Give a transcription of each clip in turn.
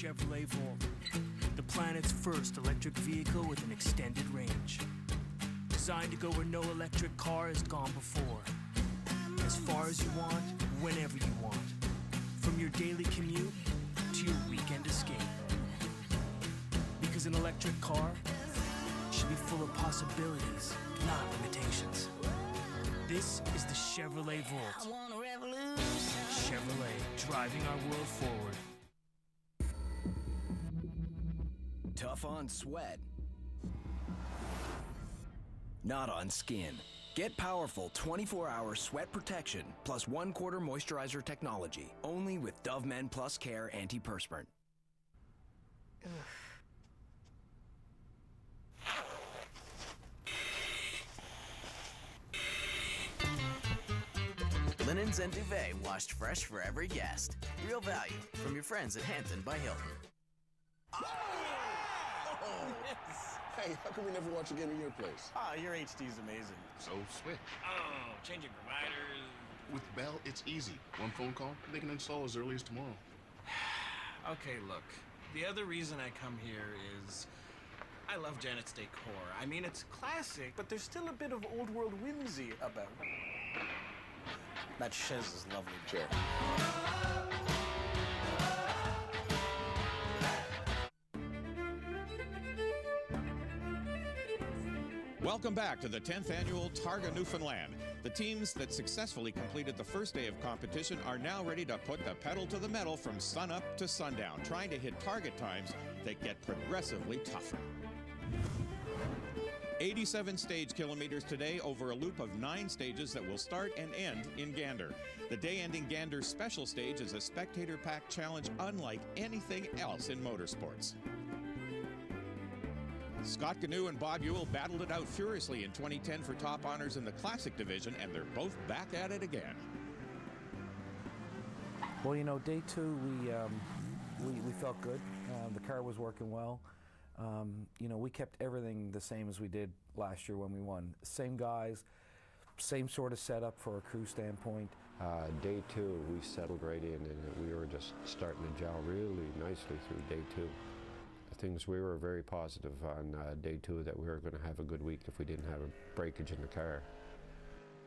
Chevrolet Volt, the planet's first electric vehicle with an extended range. Designed to go where no electric car has gone before. As far as you want, whenever you want. From your daily commute to your weekend escape. Because an electric car should be full of possibilities, not limitations. This is the Chevrolet Volt. I want a revolution. Chevrolet, driving our world forward. Tough on sweat. Not on skin. Get powerful 24-hour sweat protection plus 1/4 moisturizer technology. Only with Dove Men Plus Care Antiperspirant. Linens and duvet washed fresh for every guest. Real value from your friends at Hampton by Hilton. Oh! Yes. Hey, how come we never watch a game at your place? Your HD's amazing. So swift. Oh, changing providers. With Bell, it's easy. One phone call, they can install as early as tomorrow. Okay, look. The other reason I come here is I love Janet's decor. I mean, it's classic, but there's still a bit of old world whimsy about it. That chaise is lovely. Chair. Welcome back to the 10th annual Targa Newfoundland. The teams that successfully completed the first day of competition are now ready to put the pedal to the metal from sunup to sundown, trying to hit target times that get progressively tougher. 87 stage kilometers today over a loop of 9 stages that will start and end in Gander. The day-ending Gander special stage is a spectator-packed challenge unlike anything else in motorsports. Scott Gnew and Bob Ewell battled it out furiously in 2010 for top honors in the Classic division, and they're both back at it again. Well, you know, day 2 we felt good. The car was working well. You know, we kept everything the same as we did last year when we won. Same guys, same sort of setup for a crew standpoint. Day 2, we settled right in, and we were just starting to gel really nicely through day 2. We were very positive on day 2 that we were going to have a good week if we didn't have a breakage in the car.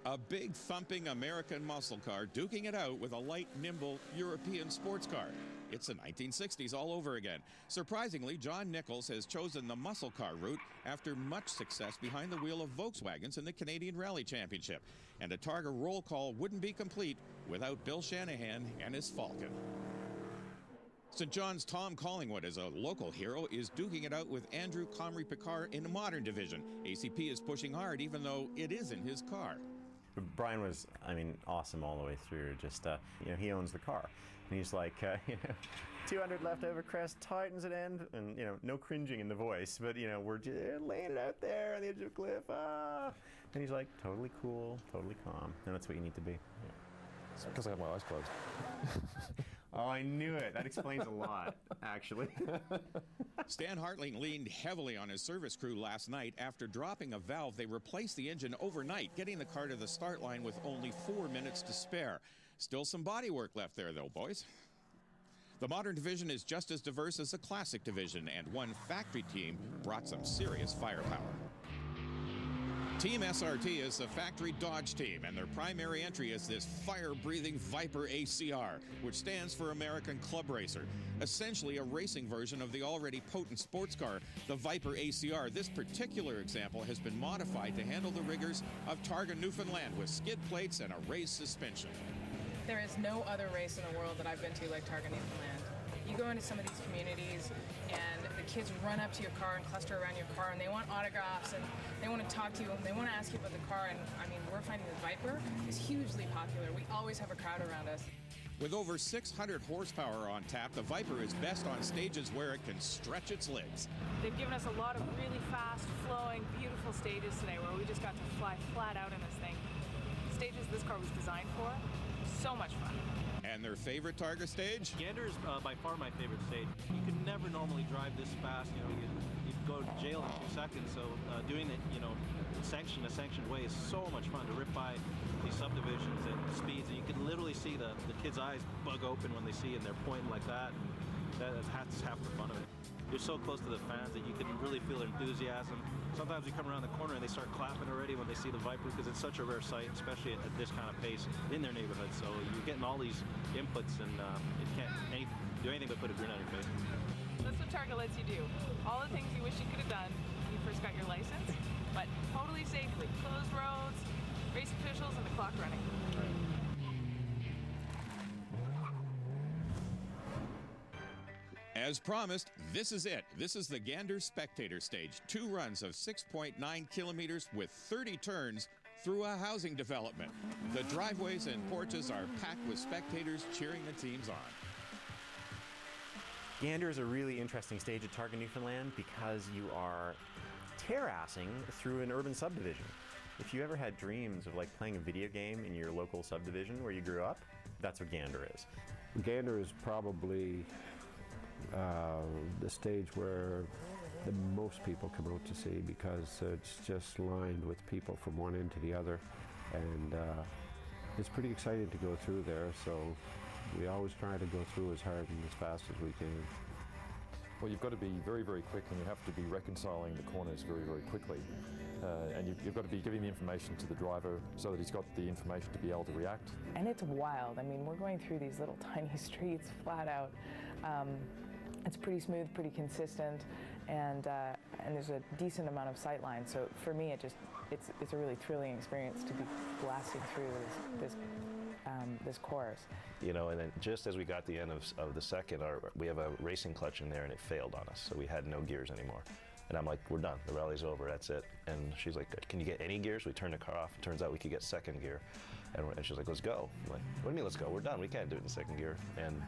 A big thumping American muscle car duking it out with a light, nimble European sports car. It's the 1960s all over again. Surprisingly, John Nichols has chosen the muscle car route after much success behind the wheel of Volkswagens in the Canadian Rally Championship. And a Targa roll call wouldn't be complete without Bill Shanahan and his Falcon. St. John's Tom Collingwood, as a local hero, is duking it out with Andrew Comrie Picard in the modern division. ACP is pushing hard even though it isn't his car. Brian was, I mean, awesome all the way through. Just, you know, he owns the car. And he's like, you know, 200 left over crest, tightens at end, and, you know, no cringing in the voice, but, you know, we're just laying it out there on the edge of a cliff, And he's like, totally cool, totally calm. And that's what you need to be. It's because I have my eyes closed. Oh, I knew it. That explains a lot, actually. Stan Hartling leaned heavily on his service crew last night. After dropping a valve, they replaced the engine overnight, getting the car to the start line with only 4 minutes to spare. Still some body work left there, though, boys. The modern division is just as diverse as the classic division, and one factory team brought some serious firepower. Team SRT is the factory Dodge team, and their primary entry is this fire-breathing Viper ACR, which stands for American Club Racer. Essentially a racing version of the already potent sports car, the Viper ACR. This particular example has been modified to handle the rigors of Targa Newfoundland with skid plates and a raised suspension. There is no other race in the world that I've been to like Targa Newfoundland. You go into some of these communities and the kids run up to your car and cluster around your car and they want autographs and they want to talk to you and they want to ask you about the car, and I mean, we're finding the Viper is hugely popular. We always have a crowd around us. With over 600 horsepower on tap, the Viper is best on stages where it can stretch its legs. They've given us a lot of really fast, flowing, beautiful stages today where we just got to fly flat out in this thing. Stages this car was designed for, so much fun. And their favorite Targa stage? Gander is by far my favorite stage. You could never normally drive this fast. You know, you'd go to jail in 2 seconds. So doing it, you know, a sanctioned way is so much fun to rip by these subdivisions and speeds. And you can literally see the kids' eyes bug open when they see it, and they're pointing like that. And That's half the fun of it. You're so close to the fans that you can really feel their enthusiasm. Sometimes you come around the corner and they start clapping already when they see the Viper, because it's such a rare sight, especially at this kind of pace in their neighborhood. So you're getting all these inputs, and it can't do anything but put a grin on your face. That's what Targa lets you do. All the things you wish you could have done when you first got your license, but totally safely. Closed roads, race officials, and the clock running. As promised, this is it. This is the Gander Spectator Stage. 2 runs of 6.9 kilometers with 30 turns through a housing development. The driveways and porches are packed with spectators cheering the teams on. Gander is a really interesting stage at Targa, Newfoundland, because you are terracing through an urban subdivision. If you ever had dreams of like playing a video game in your local subdivision where you grew up, that's what Gander is. Gander is probably the stage where the most people come out to see, because it's just lined with people from one end to the other, and it's pretty exciting to go through there, so we always try to go through as hard and as fast as we can. Well, you've got to be very, very quick, and you have to be reconciling the corners very, very quickly. And you've got to be giving the information to the driver so that he's got the information to be able to react. And it's wild. I mean, we're going through these little tiny streets flat out. It's pretty smooth, pretty consistent, and there's a decent amount of sight lines. So for me, it's a really thrilling experience to be blasting through this course. You know, and then just as we got the end of the second, we have a racing clutch in there, and it failed on us, so we had no gears anymore. And I'm like, we're done. The rally's over. That's it. And she's like, can you get any gears? We turned the car off. It turns out we could get second gear. And she's like, let's go. I'm like, what do you mean, let's go? We're done. We can't do it in second gear. And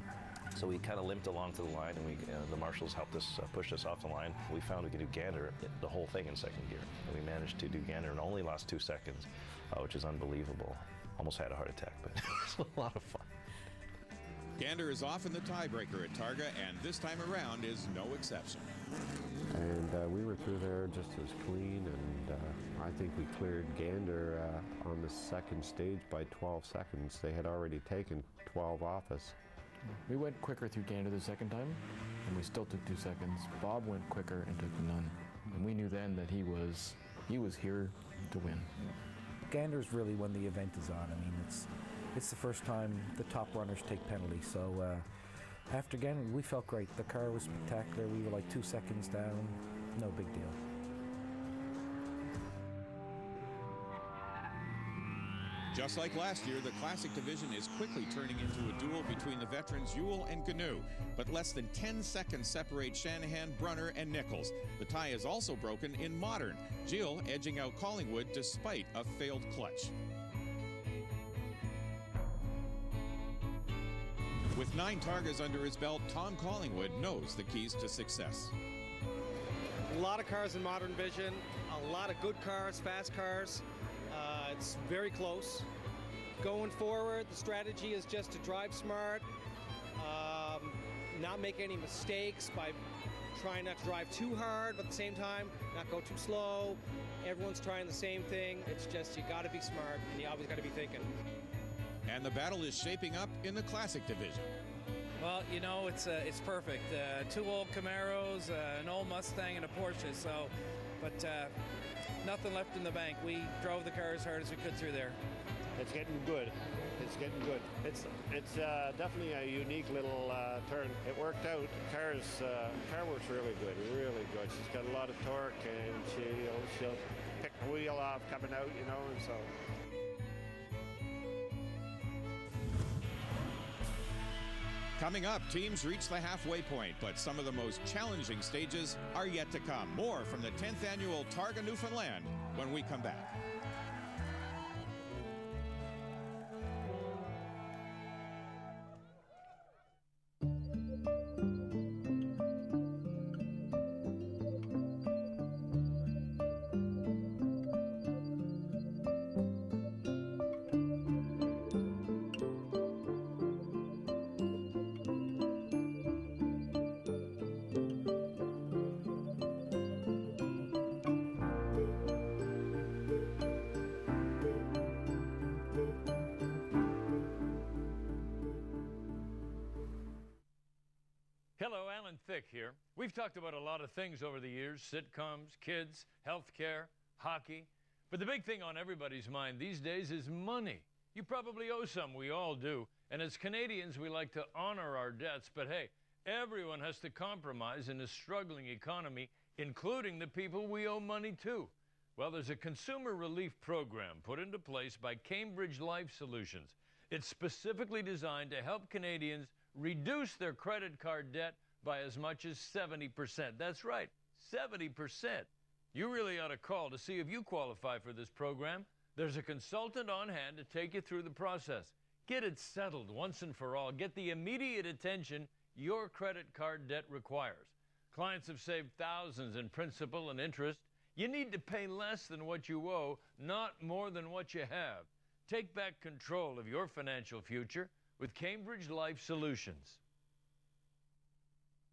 so we kind of limped along to the line, and the marshals helped us push us off the line. We found we could do Gander, the whole thing in second gear. And we managed to do Gander and only lost 2 seconds, which is unbelievable. Almost had a heart attack, but it was a lot of fun. Gander is often the tiebreaker at Targa, and this time around is no exception. And we were through there just as clean, and I think we cleared Gander on the second stage by 12 seconds. They had already taken 12 off us. We went quicker through Gander the second time, and we still took 2 seconds. Bob went quicker and took none. And we knew then that he was here to win. Gander's really when the event is on. I mean, it's the first time the top runners take penalties. So after Gander, we felt great. The car was spectacular. We were like 2 seconds down. No big deal. Just like last year, the Classic Division is quickly turning into a duel between the veterans Ewell and Gnu, but less than 10 seconds separate Shanahan, Brunner, and Nichols. The tie is also broken in Modern, Jill edging out Collingwood despite a failed clutch. With 9 Targas under his belt, Tom Collingwood knows the keys to success. A lot of cars in Modern Vision, a lot of good cars, fast cars. It's very close. Going forward, the strategy is just to drive smart, not make any mistakes by trying not to drive too hard, but at the same time, not go too slow. Everyone's trying the same thing. It's just you got to be smart, and you always got to be thinking. And the battle is shaping up in the Classic Division. Well, you know, it's perfect. 2 old Camaros, an old Mustang, and a Porsche. So, but nothing left in the bank. We drove the car as hard as we could through there. It's getting good. It's getting good. It's definitely a unique little turn. It worked out. Car works really good. Really good. She's got a lot of torque, and she'll pick the wheel off coming out, you know, and so. Coming up, teams reach the halfway point, but some of the most challenging stages are yet to come. More from the 10th annual Targa Newfoundland when we come back. Hello, Alan Thicke here. We've talked about a lot of things over the years: sitcoms, kids, healthcare, hockey. But the big thing on everybody's mind these days is money. You probably owe some, we all do. And as Canadians, we like to honor our debts. But hey, everyone has to compromise in a struggling economy, including the people we owe money to. Well, there's a consumer relief program put into place by Cambridge Life Solutions. It's specifically designed to help Canadians reduce their credit card debt by as much as 70%. That's right, 70%. You really ought to call to see if you qualify for this program. There's a consultant on hand to take you through the process. Get it settled once and for all. Get the immediate attention your credit card debt requires. Clients have saved thousands in principal and interest. You need to pay less than what you owe, not more than what you have. Take back control of your financial future with Cambridge Life Solutions.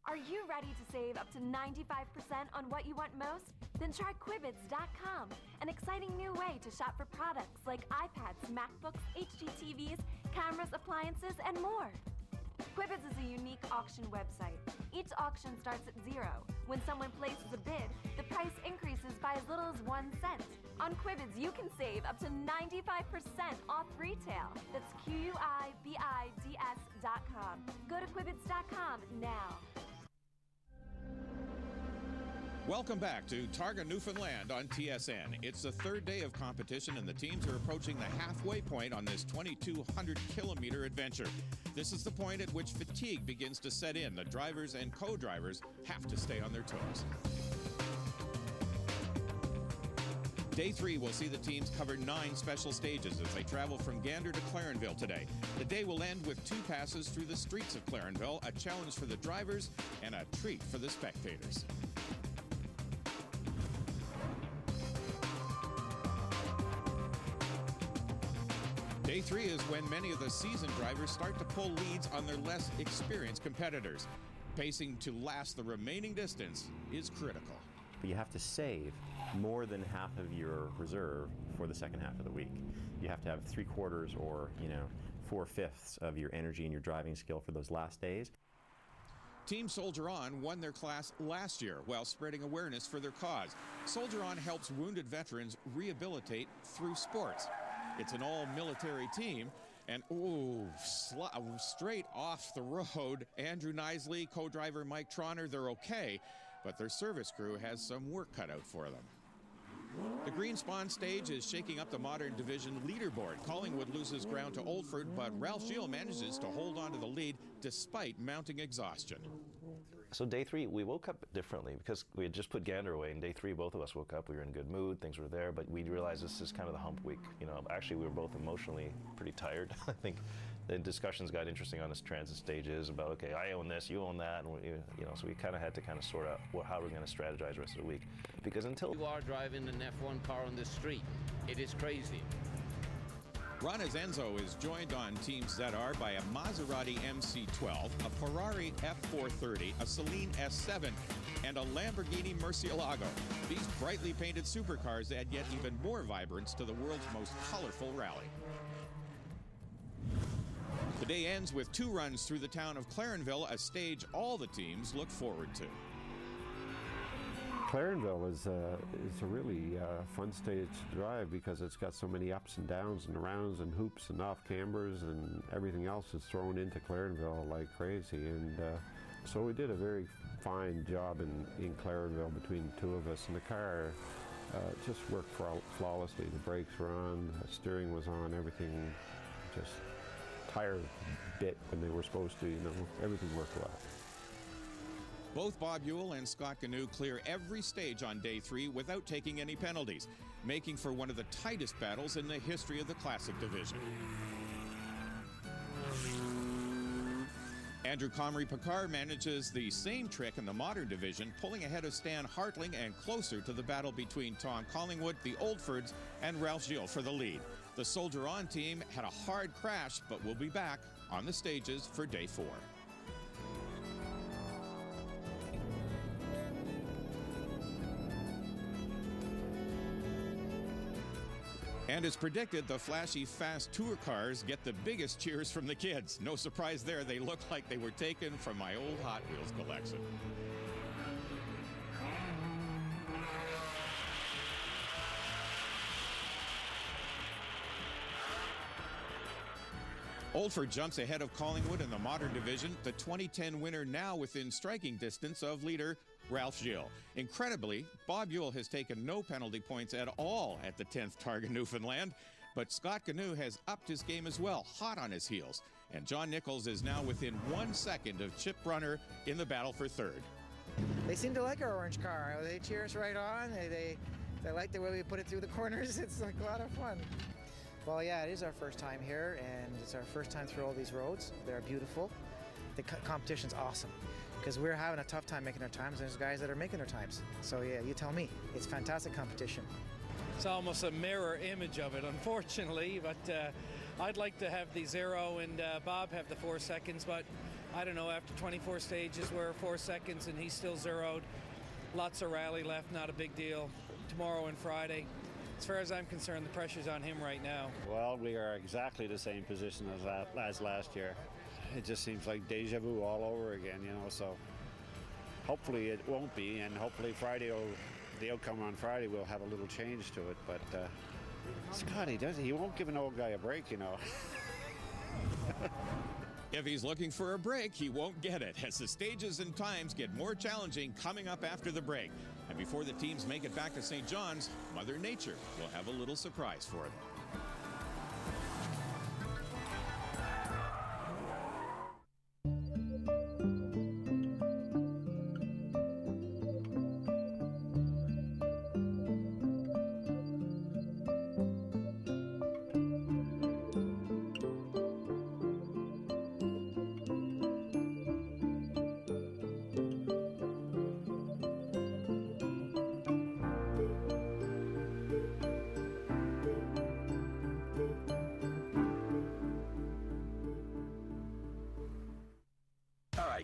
Are you ready to save up to 95% on what you want most? Then try Quibids.com, an exciting new way to shop for products like iPads, MacBooks, HDTVs, cameras, appliances, and more. Quibids is a unique auction website. Each auction starts at $0. When someone places a bid, the price increases by as little as 1 cent. On Quibids, you can save up to 95% off retail. That's Quibids.com. Go to Quibids.com now. Welcome back to Targa, Newfoundland on TSN. It's the third day of competition, and the teams are approaching the halfway point on this 2,200-kilometer adventure. This is the point at which fatigue begins to set in. The drivers and co-drivers have to stay on their toes. Day 3 will see the teams cover 9 special stages as they travel from Gander to Clarenville today. The day will end with 2 passes through the streets of Clarenville, a challenge for the drivers and a treat for the spectators. Day 3 is when many of the seasoned drivers start to pull leads on their less experienced competitors. Pacing to last the remaining distance is critical. But you have to save more than half of your reserve for the second half of the week. You have to have 3/4 or 4/5 of your energy and your driving skill for those last days. Team Soldier On won their class last year while spreading awareness for their cause. Soldier On helps wounded veterans rehabilitate through sports. It's an all-military team, and straight off the road, Andrew Nisley, co-driver Mike Tronner, they're okay, but their service crew has some work cut out for them. The Green Spawn stage is shaking up the Modern Division leaderboard. Collingwood loses ground to Oldford, but Ralph Gilles manages to hold on to the lead despite mounting exhaustion. So day 3, we woke up differently because we had just put Gander away. And day 3, both of us woke up. We were in good mood. Things were there. But we realized this is kind of the hump week. Actually, we were both emotionally pretty tired. I think the discussions got interesting on this transit stages about, okay, I own this, you own that. And so we kind of had to sort out how we're going to strategize the rest of the week. Because until you are driving an F1 car on the street, it is crazy. Rana's Enzo is joined on Team ZR by a Maserati MC12, a Ferrari F430, a Celine S7, and a Lamborghini Murcielago. These brightly painted supercars add yet even more vibrance to the world's most colorful rally. The day ends with 2 runs through the town of Clarenville, a stage all the teams look forward to. Clarenville is a really fun stage to drive because it's got so many ups and downs and rounds and hoops and off cambers, and everything else is thrown into Clarenville like crazy. And so we did a very fine job in Clarenville between the 2 of us, and the car just worked flawlessly. The brakes were on, the steering was on, everything just tire bit when they were supposed to, everything worked well. Both Bob Ewell and Scott Ganu clear every stage on day 3 without taking any penalties, making for one of the tightest battles in the history of the Classic Division. Andrew Comrie Picard manages the same trick in the Modern Division, pulling ahead of Stan Hartling and closer to the battle between Tom Collingwood, the Oldfords, and Ralph Gilles for the lead. The Soldier On team had a hard crash, but will be back on the stages for day 4. And as predicted, the flashy fast tour cars get the biggest cheers from the kids. No surprise there, they look like they were taken from my old Hot Wheels collection. Oldford jumps ahead of Collingwood in the modern division. The 2010 winner now within striking distance of leader Ralph Gilles. Incredibly, Bob Ewell has taken no penalty points at all at the 10th Targa Newfoundland, but Scott Ganu has upped his game as well, hot on his heels. And John Nichols is now within 1 second of Chip Brunner in the battle for third. They seem to like our orange car. They cheer us right on. They like the way we put it through the corners. It's like a lot of fun. Well, yeah, it is our first time here, and it's our first time through all these roads. They're beautiful. The competition's awesome, because we're having a tough time making our times, and there's guys that are making their times. So, yeah, you tell me. It's fantastic competition. It's almost a mirror image of it, unfortunately, but I'd like to have the 0 and Bob have the 4 seconds, but I don't know, after 24 stages, we're 4 seconds, and he's still 0'd. Lots of rally left, not a big deal. Tomorrow and Friday. As far as I'm concerned, the pressure's on him right now. Well, we are exactly the same position as last year. It just seems like deja vu all over again, you know, so hopefully it won't be, and hopefully the outcome on Friday will have a little change to it, but Scotty, he won't give an old guy a break, you know. If he's looking for a break, he won't get it, as the stages and times get more challenging coming up after the break. And before the teams make it back to St. John's, Mother Nature will have a little surprise for them.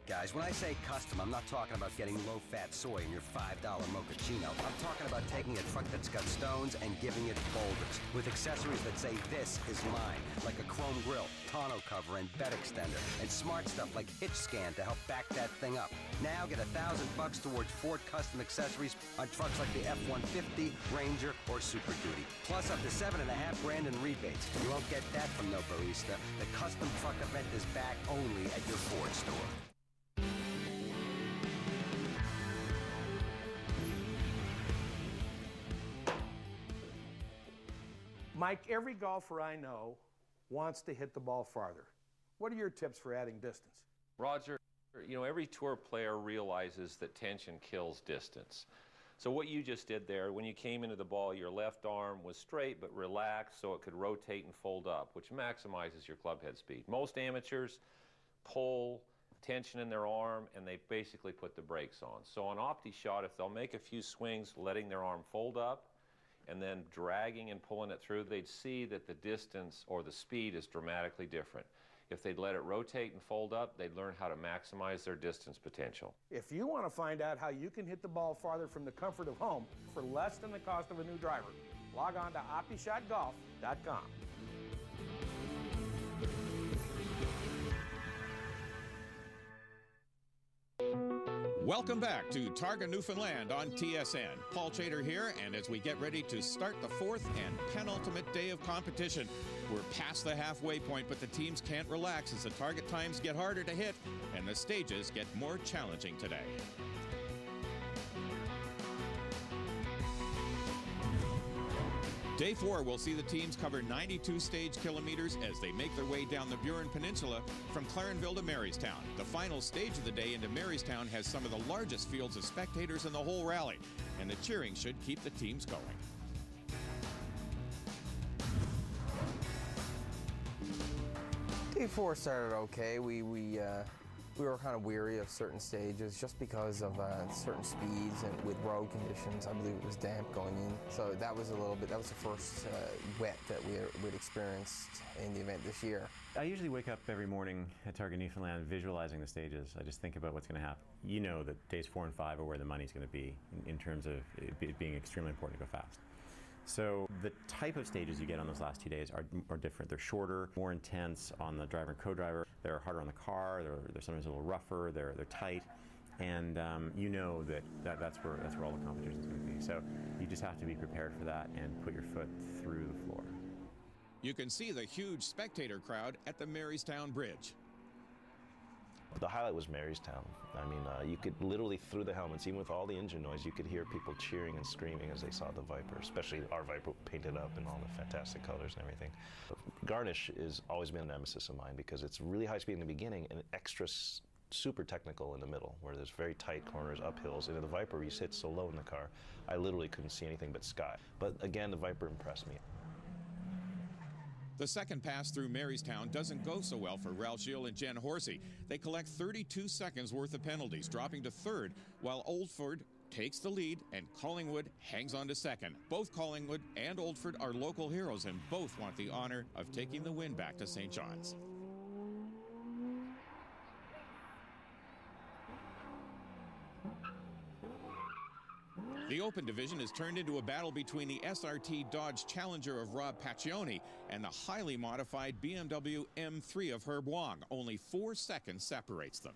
Guys, when I say custom, I'm not talking about getting low-fat soy in your $5 mochaccino. I'm talking about taking a truck that's got stones and giving it boulders with accessories that say, "This is mine," like a chrome grille, tonneau cover, and bed extender, and smart stuff like hitch scan to help back that thing up. Now get $1,000 towards Ford custom accessories on trucks like the F-150, Ranger, or Super Duty, plus up to $7.5 grand in rebates. You won't get that from no barista. The custom truck event is back only at your Ford store. Mike, every golfer I know wants to hit the ball farther. What are your tips for adding distance? Roger, you know, every tour player realizes that tension kills distance. So what you just did there, when you came into the ball, your left arm was straight but relaxed so it could rotate and fold up, which maximizes your club head speed. Most amateurs pull tension in their arm and they basically put the brakes on. So on OptiShot, if they'll make a few swings letting their arm fold up and then dragging and pulling it through, they'd see that the distance or the speed is dramatically different. If they'd let it rotate and fold up, they'd learn how to maximize their distance potential. If you want to find out how you can hit the ball farther from the comfort of home for less than the cost of a new driver, log on to OptiShotGolf.com. Welcome back to Targa Newfoundland on TSN. Paul Chater here, and as we get ready to start the fourth and penultimate day of competition, we're past the halfway point, but the teams can't relax as the target times get harder to hit and the stages get more challenging today. Day 4 will see the teams cover 92 stage kilometers as they make their way down the Burin Peninsula from Clarenville to Marystown. The final stage of the day into Marystown has some of the largest fields of spectators in the whole rally, and the cheering should keep the teams going. Day 4 started okay. We were kind of weary of certain stages just because of certain speeds and with road conditions. I believe it was damp going in. So that was that was the first wet that we'd experienced in the event this year. I usually wake up every morning at Targa Newfoundland visualizing the stages. I just think about what's going to happen. You know that days 4 and 5 are where the money's going to be in terms of it being extremely important to go fast. So the type of stages you get on those last 2 days are different. They're shorter, more intense on the driver and co-driver. They're harder on the car. They're sometimes a little rougher. They're tight, and you know that's where all the competition is going to be. So you just have to be prepared for that and put your foot through the floor. You can see the huge spectator crowd at the Marystown Bridge. The highlight was Marystown. I mean, you could literally, through the helmets, even with all the engine noise, you could hear people cheering and screaming as they saw the Viper, especially our Viper painted up in all the fantastic colors and everything. Garnish has always been a nemesis of mine because it's really high speed in the beginning and extra super technical in the middle, where there's very tight corners, uphills. And in the Viper, you sit so low in the car, I literally couldn't see anything but sky. But again, the Viper impressed me. The second pass through Marystown doesn't go so well for Ralph Gilles and Jen Horsey. They collect 32 seconds worth of penalties, dropping to third, while Oldford takes the lead and Collingwood hangs on to second. Both Collingwood and Oldford are local heroes and both want the honor of taking the win back to St. John's. The Open Division has turned into a battle between the SRT Dodge Challenger of Rob Paccioni and the highly modified BMW M3 of Herb Wong. Only 4 seconds separates them.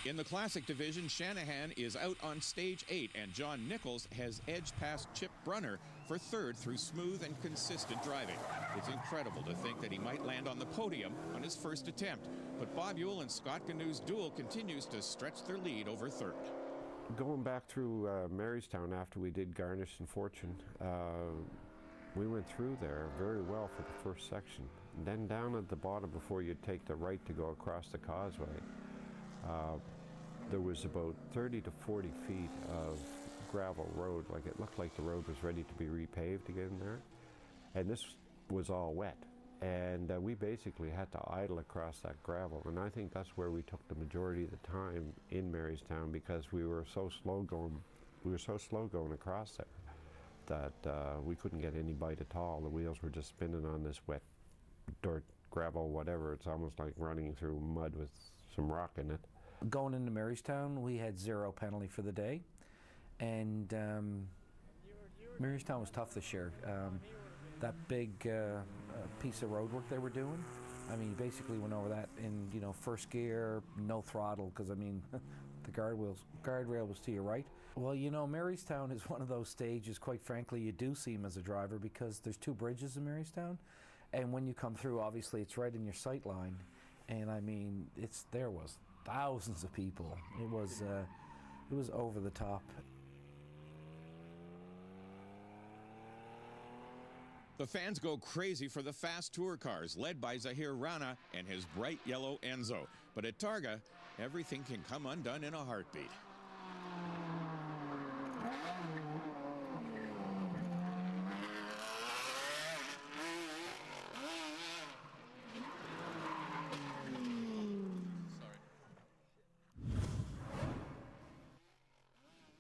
In the Classic Division, Shanahan is out on stage 8, and John Nichols has edged past Chip Brunner for third through smooth and consistent driving. It's incredible to think that he might land on the podium on his first attempt, but Bob Ewell and Scott Canoe's duel continues to stretch their lead over third. Going back through Marystown after we did Garnish and Fortune, we went through there very well for the first section. And then down at the bottom, before you take the right to go across the causeway, there was about 30 to 40 feet of gravel road. Like, it looked like the road was ready to be repaved to get in there. And this was all wet. And we basically had to idle across that gravel. And I think that's where we took the majority of the time in Marystown, because we were so slow going across there that we couldn't get any bite at all. The wheels were just spinning on this wet dirt, gravel, whatever. It's almost like running through mud with some rock in it. Going into Marystown, we had 0 penalty for the day, and Marystown was tough this year. That big piece of road work they were doing, I mean, basically went over that in, you know, first gear, no throttle, because I mean, the guardrail was to your right. Well, you know, Marystown is one of those stages, quite frankly, you do see them as a driver, because there's 2 bridges in Marystown, and when you come through, obviously it's right in your sight line, and I mean, there was thousands of people. It was over the top. The fans go crazy for the fast tour cars, led by Zahir Rana and his bright yellow Enzo. But at Targa, everything can come undone in a heartbeat.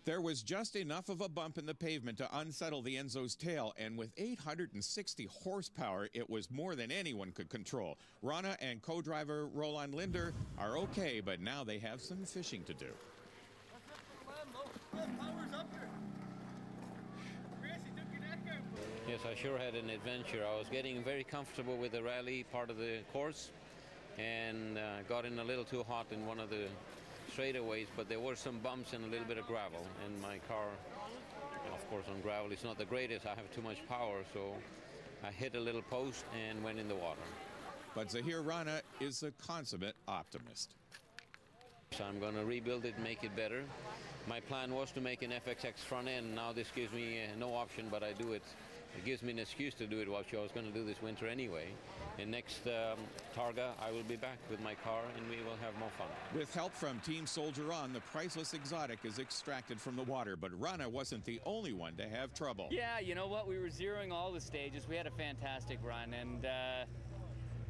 There was just enough of a bump in the pavement to unsettle the Enzo's tail, and with 860 horsepower, it was more than anyone could control. Rana and co-driver Roland Linder are okay, but now they have some fishing to do. Yes, I sure had an adventure. I was getting very comfortable with the rally part of the course, and got in a little too hot in one of the straightaways, but there were some bumps and a little bit of gravel, and my car, of course, on gravel it's not the greatest. I have too much power, so I hit a little post and went in the water. But Zahir Rana is a consummate optimist. So I'm going to rebuild it, make it better. My plan was to make an FXX front end. Now this gives me no option, but I do it. It gives me an excuse to do it, what I was going to do this winter anyway. And next Targa, I will be back with my car, and we will have more fun. With help from Team Soldier On, the priceless exotic is extracted from the water, but Rana wasn't the only one to have trouble. Yeah, you know what? We were zeroing all the stages. We had a fantastic run, and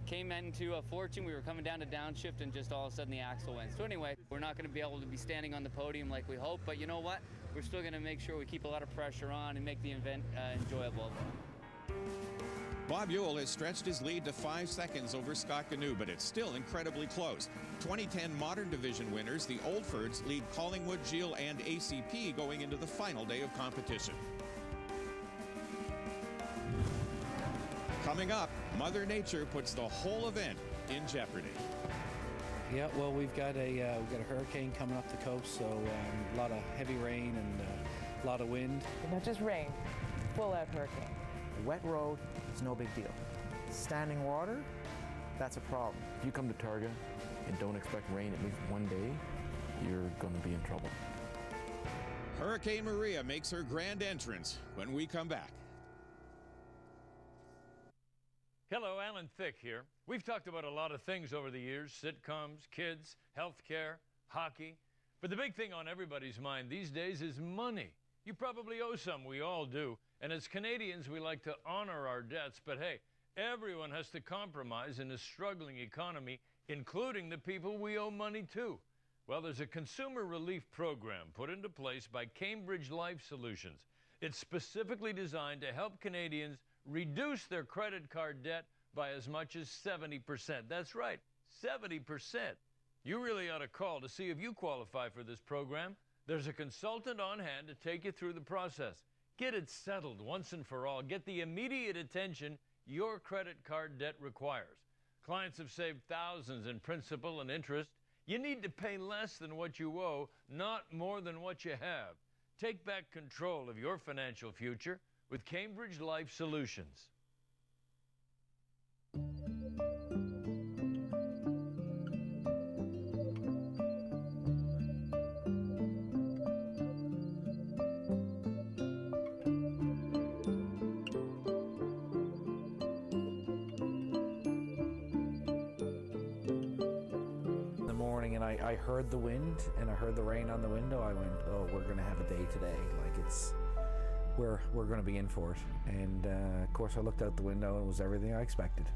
came into a Fortune. We were coming down to downshift, and just all of a sudden the axle went. So anyway, we're not going to be able to be standing on the podium like we hope, but you know what? We're still going to make sure we keep a lot of pressure on and make the event enjoyable. Bob Ewell has stretched his lead to 5 seconds over Scott Ganu, but it's still incredibly close. 2010 Modern Division winners, the Oldfords, lead Collingwood, Gilles, and ACP going into the final day of competition. Coming up, Mother Nature puts the whole event in jeopardy. Yeah, well, we've got a hurricane coming up the coast, so a lot of heavy rain and a lot of wind. Not just rain, full-out hurricane. Wet road is no big deal. Standing water, that's a problem. If you come to Targa and don't expect rain at least one day, you're going to be in trouble. Hurricane Maria makes her grand entrance when we come back. Hello, Alan Thicke here. We've talked about a lot of things over the years, sitcoms, kids, healthcare, hockey. But the big thing on everybody's mind these days is money. You probably owe some, we all do. And as Canadians, we like to honor our debts. But hey, everyone has to compromise in a struggling economy, including the people we owe money to. Well, there's a consumer relief program put into place by Cambridge Life Solutions. It's specifically designed to help Canadians reduce their credit card debt by as much as 70%. That's right, 70%. You really ought to call to see if you qualify for this program. There's a consultant on hand to take you through the process. Get it settled once and for all. Get the immediate attention your credit card debt requires. Clients have saved thousands in principal and interest. You need to pay less than what you owe, not more than what you have. Take back control of your financial future with Cambridge Life Solutions. I heard the wind and I heard the rain on the window. I went, oh, we're going to have a day today. Like we're going to be in for it. And of course I looked out the window and it was everything I expected.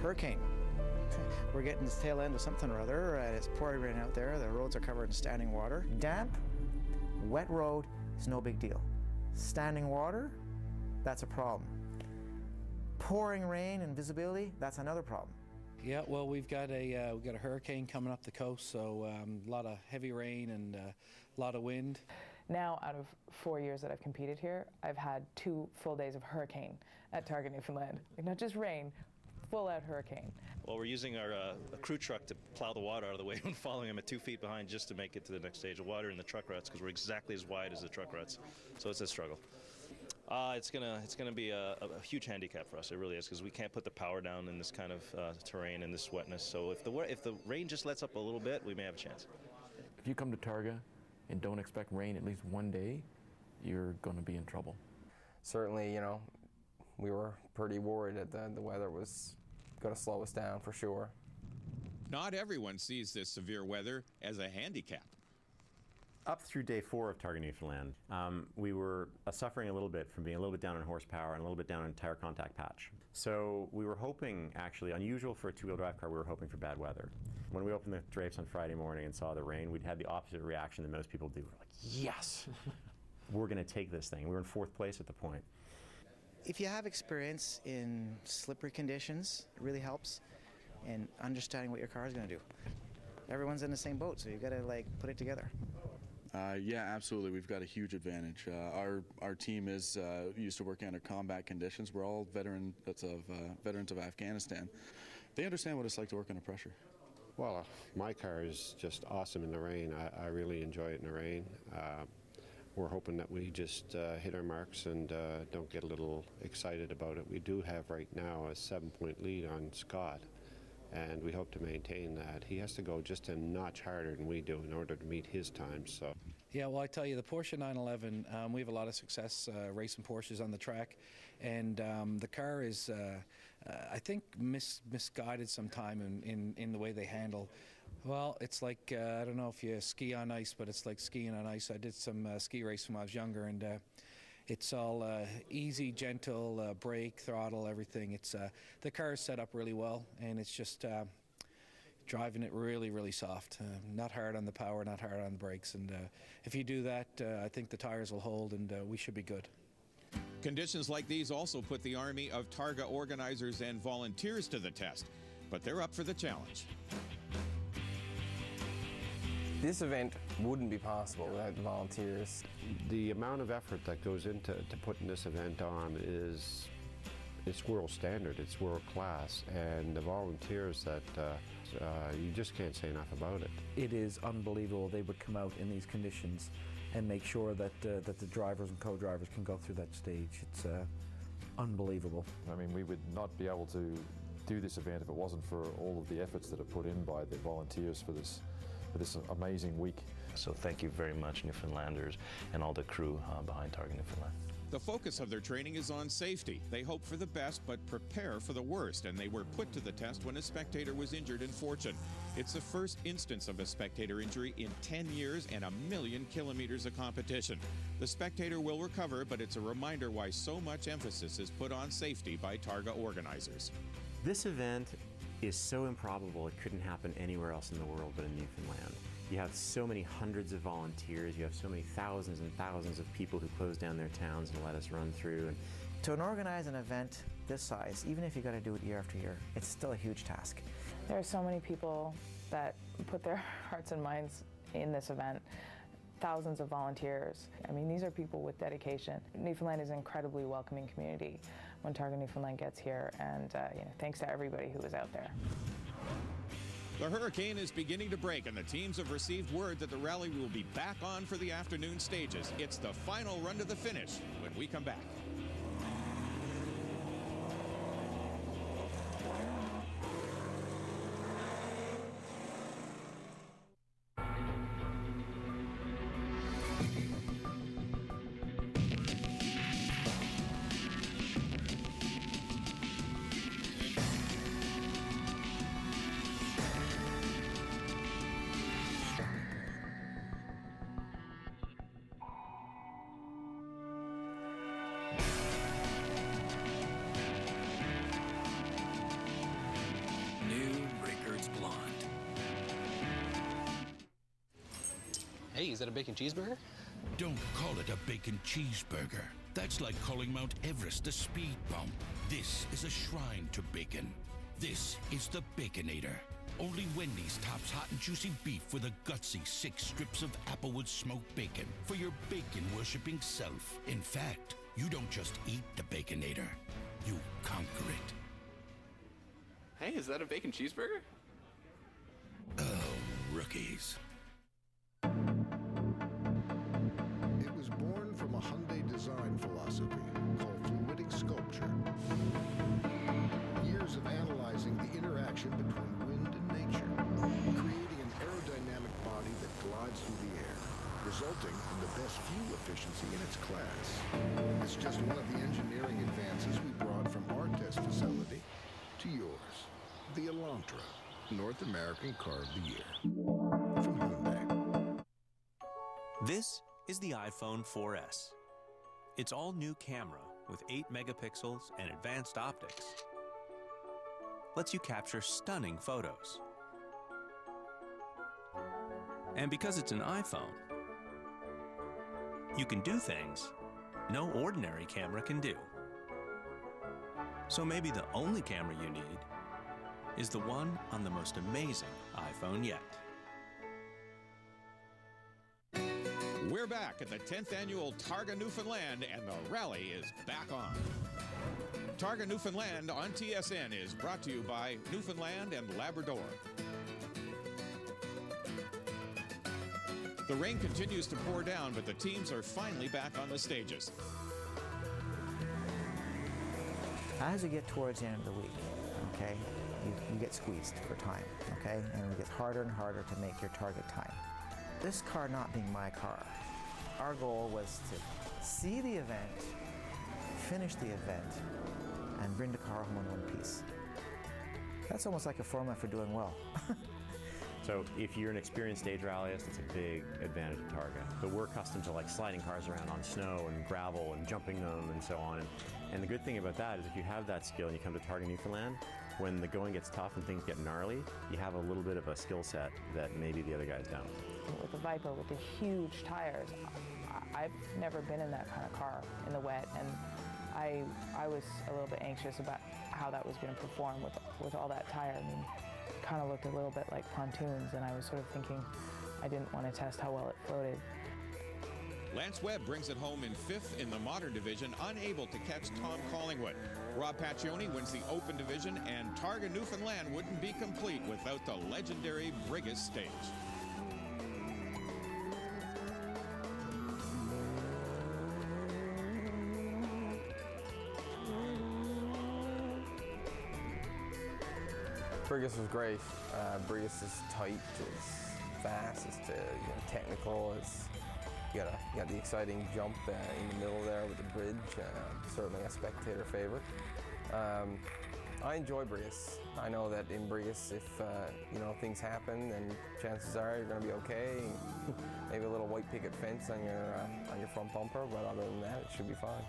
Hurricane. We're getting the tail end of something or other, and it's pouring rain out there. The roads are covered in standing water. Damp, wet road is no big deal. Standing water, that's a problem. Pouring rain and visibility, that's another problem. Yeah, well, we've got a hurricane coming up the coast, so a lot of heavy rain and a lot of wind. Now, out of 4 years that I've competed here, I've had 2 full days of hurricane at Targa, Newfoundland. Not just rain, full-out hurricane. Well, we're using our a crew truck to plow the water out of the way and following them at 2 feet behind just to make it to the next stage of water in the truck ruts, because we're exactly as wide as the truck ruts. So it's a struggle. It's gonna be a huge handicap for us. It really is, because we can't put the power down in this kind of terrain and this wetness. So if the rain just lets up a little bit, we may have a chance. If you come to Targa and don't expect rain at least one day, you're going to be in trouble. Certainly, you know, we were pretty worried that the weather was going to slow us down for sure. Not everyone sees this severe weather as a handicap. Up through day 4 of Targa, Newfoundland, we were suffering a little bit from being a little bit down in horsepower and a little bit down in tire contact patch. So we were hoping, actually, unusual for a two-wheel drive car, we were hoping for bad weather. When we opened the drapes on Friday morning and saw the rain, we'd had the opposite reaction that most people do. We're like, yes, we're going to take this thing. We were in 4th place at the point. If you have experience in slippery conditions, it really helps in understanding what your car is going to do. Everyone's in the same boat, so you've got to put it together. Yeah, absolutely. We've got a huge advantage. Our team is used to working under combat conditions. We're all veterans of Afghanistan. They understand what it's like to work under pressure. Well, my car is just awesome in the rain. I really enjoy it in the rain. We're hoping that we just hit our marks and don't get a little excited about it. We do have right now a 7-point lead on Scott, and we hope to maintain that. He has to go just a notch harder than we do in order to meet his time. So. Yeah, well, I tell you, the Porsche 911, we have a lot of success racing Porsches on the track, and the car is, I think, misguided sometime in the way they handle. Well, it's like, I don't know if you ski on ice, but it's like skiing on ice. I did some ski racing when I was younger, and it's all easy, gentle, brake, throttle, everything. It's the car is set up really well, and it's just driving it really, really soft. Not hard on the power, not hard on the brakes. And if you do that, I think the tires will hold, and we should be good. Conditions like these also put the army of Targa organizers and volunteers to the test, but they're up for the challenge. This event wouldn't be possible without the volunteers. The amount of effort that goes into putting this event on it's world standard, it's world class, and the volunteers that you just can't say enough about it. It is unbelievable they would come out in these conditions and make sure that the drivers and co-drivers can go through that stage. It's unbelievable. I mean, we would not be able to do this event if it wasn't for all of the efforts that are put in by the volunteers for this amazing week. So thank you very much, Newfoundlanders, and all the crew behind Targa Newfoundland. The focus of their training is on safety. They hope for the best but prepare for the worst, and they were put to the test when a spectator was injured in Fortune. It's the first instance of a spectator injury in 10 years and 1,000,000 kilometers of competition. The spectator will recover, but it's a reminder why so much emphasis is put on safety by Targa organizers. This event is so improbable it couldn't happen anywhere else in the world but in Newfoundland. You have so many hundreds of volunteers, you have so many thousands and thousands of people who close down their towns and let us run through. And to organize an event this size, even if you got to do it year after year, it's still a huge task. There are so many people that put their hearts and minds in this event. Thousands of volunteers. I mean, these are people with dedication. Newfoundland is an incredibly welcoming community when Targa Newfoundland gets here, and thanks to everybody who was out there. The hurricane is beginning to break, and the teams have received word that the rally will be back on for the afternoon stages. It's the final run to the finish when we come back. Hey, is that a bacon cheeseburger? Don't call it a bacon cheeseburger. That's like calling Mount Everest a speed bump. This is a shrine to bacon. This is the Baconator. Only Wendy's tops hot and juicy beef with a gutsy 6 strips of Applewood smoked bacon for your bacon-worshipping self. In fact, you don't just eat the Baconator, you conquer it. Hey, is that a bacon cheeseburger? Oh, rookies. It was born from a Hyundai design philosophy called fluidic sculpture. Years of analyzing the interaction between wind and nature, creating an aerodynamic body that glides through the air, resulting in the best fuel efficiency in its class. It's just one of the engineering advances we brought from our test facility to yours. The Elantra, North American Car of the Year. From Hyundai. This is the iPhone 4S. Its all-new camera with 8 megapixels and advanced optics lets you capture stunning photos. And because it's an iPhone, you can do things no ordinary camera can do. So maybe the only camera you need is the one on the most amazing iPhone yet. We're back at the 10th annual Targa Newfoundland, and the rally is back on. Targa Newfoundland on TSN is brought to you by Newfoundland and Labrador. The rain continues to pour down, but the teams are finally back on the stages. As you get towards the end of the week, okay, you get squeezed for time, okay, and it gets harder and harder to make your target time. This car not being my car, our goal was to see the event, finish the event, and bring the car home in one piece. That's almost like a formula for doing well. So if you're an experienced stage rallyist, it's a big advantage of Targa. But we're accustomed to like sliding cars around on snow and gravel and jumping them and so on. And the good thing about that is if you have that skill and you come to Targa Newfoundland, when the going gets tough and things get gnarly, you have a little bit of a skill set that maybe the other guys don't. With the Viper, with the huge tires, I've never been in that kind of car in the wet, and I was a little bit anxious about how that was going to perform with all that tire. I mean, it kind of looked a little bit like pontoons, and I was sort of thinking I didn't want to test how well it floated. Lance Webb brings it home in 5th in the Modern Division, unable to catch Tom Collingwood. Rob Paccioni wins the Open Division, and Targa Newfoundland wouldn't be complete without the legendary Brigus stage. Brigus was great. Brigus is tight, it's fast, it's technical. You got the exciting jump in the middle there with the bridge. Certainly a spectator favorite. I enjoy Brigus. I know that in Brigus, if things happen, then chances are you're going to be okay. Maybe a little white picket fence on your front bumper, but other than that, it should be fine.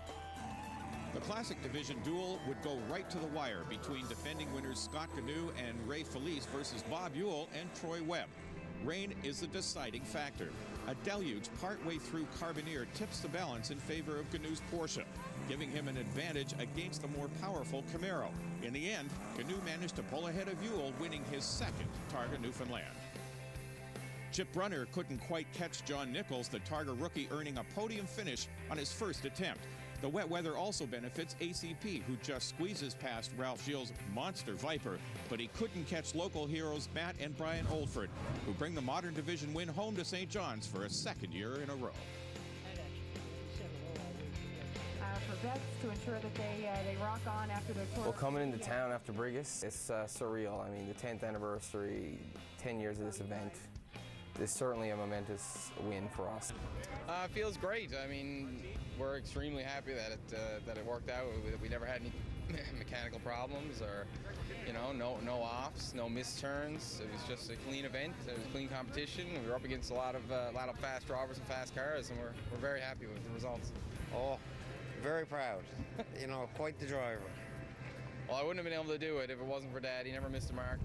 The Classic Division duel would go right to the wire between defending winners Scott Ganu and Ray Felice versus Bob Ewell and Troy Webb. Rain is the deciding factor. A deluge partway through Carbonear tips the balance in favor of Ganu's Porsche, giving him an advantage against the more powerful Camaro. In the end, Ganu managed to pull ahead of Ewell, winning his 2nd Targa Newfoundland. Chip Brunner couldn't quite catch John Nichols, the Targa rookie, earning a podium finish on his first attempt. The wet weather also benefits ACP, who just squeezes past Ralph Gilles' monster Viper, but he couldn't catch local heroes Matt and Brian Oldford, who bring the Modern Division win home to St. John's for a 2nd year in a row. For vets to ensure that they rock on after their tour. Well, coming into town after Brigus, it's surreal. I mean, the 10th anniversary, 10 years of this event. It's certainly a momentous win for us. It feels great. I mean, we're extremely happy that it worked out. We never had any mechanical problems or, no offs, no missed turns. It was just a clean event. It was a clean competition. We were up against a lot of fast drivers and fast cars, and we're very happy with the results. Oh, very proud. Quite the driver. Well, I wouldn't have been able to do it if it wasn't for Dad. He never missed a mark.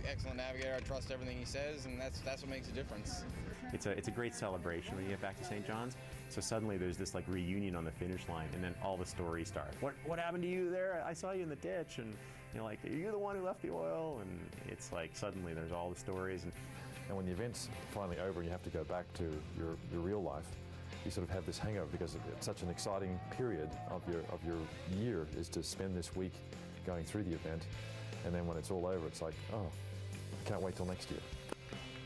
Excellent navigator. I trust everything he says, and that's what makes a difference. It's a great celebration when you get back to St. John's. So suddenly there's this reunion on the finish line, and then all the stories start. What happened to you there? I saw you in the ditch, and are you the one who left the oil? And it's like suddenly there's all the stories. And when the event's finally over and you have to go back to your real life, you sort of have this hangover because it's such an exciting period of your year is to spend this week going through the event, and then when it's all over, it's like, oh, I can't wait till next year.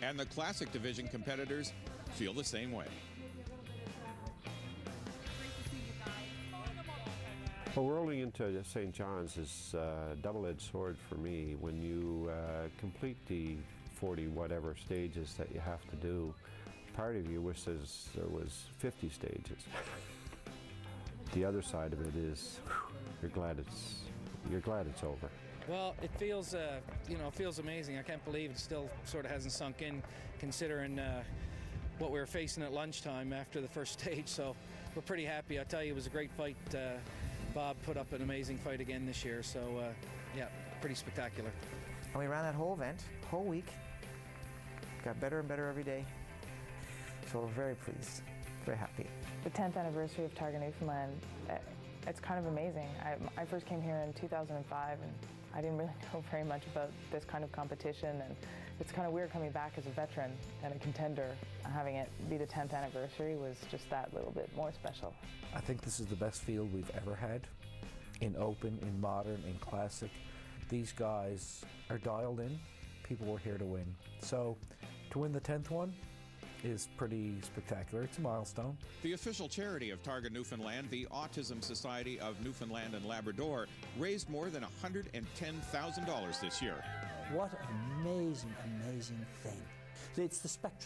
And the Classic Division competitors feel the same way. Well, rolling into St. John's is a double-edged sword for me. When you complete the 40 whatever stages that you have to do, part of you wishes there was 50 stages. The other side of it is, you're glad it's over. Well, it feels, feels amazing. I can't believe it still sort of hasn't sunk in, considering what we were facing at lunchtime after the first stage. So we're pretty happy. I tell you, it was a great fight. Bob put up an amazing fight again this year. So yeah, pretty spectacular. And we ran that whole event, whole week. Got better and better every day. So we're very pleased, very happy. The 10th anniversary of Targa Newfoundland, it's kind of amazing. I first came here in 2005, and I didn't really know very much about this kind of competition, and it's kind of weird coming back as a veteran and a contender. Having it be the 10th anniversary was just that little bit more special. I think this is the best field we've ever had, in open, in modern, in classic. These guys are dialed in. People were here to win. So to win the 10th one is pretty spectacular. It's a milestone. The official charity of Targa Newfoundland, the Autism Society of Newfoundland and Labrador, raised more than $110,000 this year. What an amazing, amazing thing. It's the spectrum.